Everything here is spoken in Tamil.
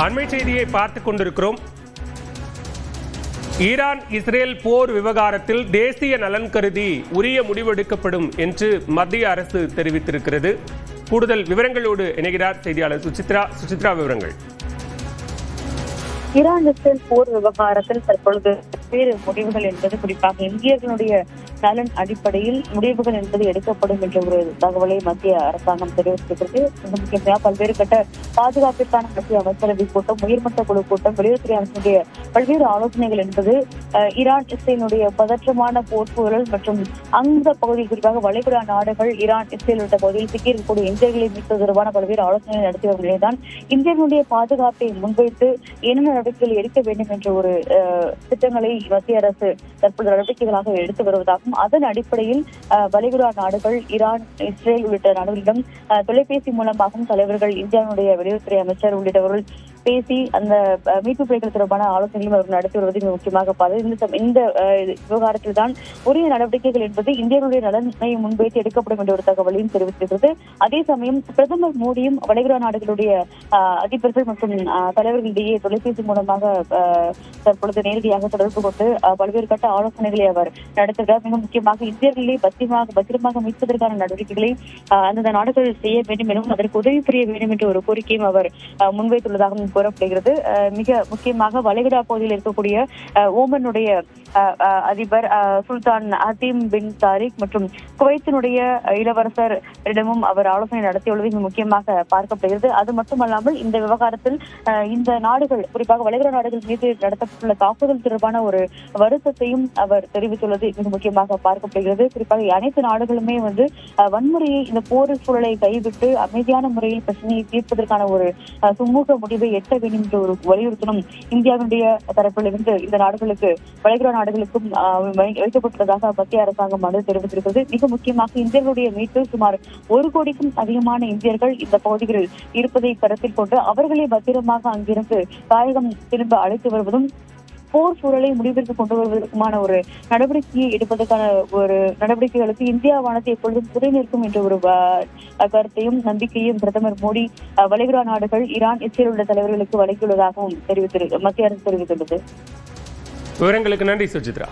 அண்மை செய்தியை பார்த்துக் கொண்டிருக்கிறோம். ஈரான் இஸ்ரேல் போர் விவகாரத்தில் தேசிய நலன் கருதி உரிய முடிவெடுக்கப்படும் என்று மத்திய அரசு தெரிவித்திருக்கிறது. கூடுதல் விவரங்களோடு இணைகிறார் செய்தியாளர் சுசித்ரா. சுசித்ரா, விவரங்கள். ஈரான் இஸ்ரேல் போர் விவகாரத்தில் தற்பொழுது வேறு முடிவுகள் என்பது குறிப்பாக இந்தியர்களுடைய நலன் அடிப்படையில் முடிவுகள் என்பது எடுக்கப்படும் என்ற ஒரு தகவலை மத்திய அரசாங்கம் தெரிவித்திருக்கிறது. முக்கியமாக பல்வேறு கட்ட பாதுகாப்பிற்கான மத்திய அமைச்சரவை கூட்டம், உயர்மட்ட குழு கூட்டம், வெளியுறவுத்துறை அமைச்சருடைய பல்வேறு ஆலோசனைகள் என்பது ஈரான் இஸ்ரேலுடைய பதற்றமான போர் சூழல் மற்றும் அந்த பகுதியில் குறிப்பாக வளைகுடா நாடுகள் ஈரான் இஸ்ரேல் உள்ளிட்ட பகுதியில் சிக்கியிருக்கக்கூடிய இந்தியர்களை மீட்பது தொடர்பான பல்வேறு ஆலோசனைகள் நடத்தி வரும் நிலைதான் இந்தியர்களுடைய பாதுகாப்பை முன்வைத்து என்ன நடவடிக்கைகள் எடுக்க வேண்டும் என்ற ஒரு திட்டங்களை மத்திய அரசு தற்போது நடவடிக்கைகளாக எடுத்து வருவதாகவும், அதன் அடிப்படையில் வளைகுடா நாடுகள் ஈரான் இஸ்ரேல் உள்ளிட்ட நாடுகளிடம் தொலைபேசி மூலமாகவும் தலைவர்கள் இந்தியாவுடைய வெளியுறவுத்துறை அமைச்சர் உள்ளிட்டவர்கள் பேசி அந்த மீட்பு பணிகள் தொடர்பான ஆலோசனைகளும் அவர்கள் நடத்தி வருவது முக்கியமாக இந்த விவகாரத்தில் தான் உரிய நடவடிக்கைகள் என்பது இந்தியர்களுடைய நலனை முன்வைத்து எடுக்கப்படும் என்ற ஒரு தகவலையும் தெரிவித்திருக்கிறது. அதே சமயம் பிரதமர் மோடியும் வளைகுடா நாடுகளுடைய அதிபர்கள் மற்றும் தலைவர்களிடையே தொலைபேசி மூலமாக தற்பொழுது நேரடியாக தொடர்பு கொண்டு பல்வேறு கட்ட ஆலோசனைகளை அவர் நடத்துகிறார். மிக முக்கியமாக இந்தியர்களை பத்திரமாக மீட்பதற்கான நடவடிக்கைகளை அந்தந்த நாடுகள் செய்ய வேண்டும் எனவும் அதற்கு உதவி புரிய வேண்டும் என்ற ஒரு கோரிக்கையும் அவர் முன்வைத்துள்ளதாகவும் கூறப்படுகிறது. மிக முக்கியமாக வளைகுடா பகுதியில் இருக்கக்கூடிய ஓமனுடைய அதிபர் சுல்தான் ஹத்தீம் பின் தாரிக் மற்றும் குவைத்தினுடைய இளவரசரிடமும் அவர் ஆலோசனை நடத்தியுள்ளது மிக முக்கியமாக பார்க்கப்படுகிறது. அது மட்டுமல்லாமல் இந்த விவகாரத்தில் இந்த நாடுகள் குறிப்பாக வளைகுடா நாடுகள் மீது நடத்தப்பட்டுள்ள தாக்குதல் தொடர்பான ஒரு வருத்தத்தையும் அவர் தெரிவித்துள்ளது மிக முக்கியமாக பார்க்கப்படுகிறது. குறிப்பாக அனைத்து நாடுகளுமே வன்முறையை, இந்த போர் சூழலை கைவிட்டு அமைதியான முறையில் பிரச்சனையை தீர்ப்பதற்கான ஒரு சுமூக முடிவை எட்ட வேண்டும் என்ற ஒரு வலியுறுத்தலும் இந்தியாவுடைய தரப்பிலிருந்து இந்த நாடுகளுக்கு, வளைகுடா நாடுகளுக்கும் வைக்கப்பட்டுள்ளதாக மத்திய அரசாங்கம் தெரிவித்திருக்கிறது. மிக முக்கியமாக இந்தியர்களுடைய மீட்பு சுமார் 1 கோடிக்கும் அதிகமான இந்தியர்கள் இந்த பகுதிகளில் இருப்பதை கருத்தில் கொண்டு அவர்களை பத்திரமாக அங்கிருந்து தாயகம் திரும்ப அழைத்து வருவதும் போர் சூழலை முடிவிற்கு கொண்டு வருவதற்குமான ஒரு நடவடிக்கையை எடுப்பதற்கான ஒரு நடவடிக்கைகளுக்கு இந்தியாவானது எப்பொழுதும் துணை நிற்கும் என்ற ஒரு கருத்தையும் நம்பிக்கையும் பிரதமர் மோடி வளைகுடா நாடுகள் ஈரான் இஸ்ரேல் உள்ள தலைவர்களுக்கு வழங்கியுள்ளதாகவும் மத்திய அரசு தெரிவித்துள்ளது. விவரங்களுக்கு நன்றி சுசித்ரா.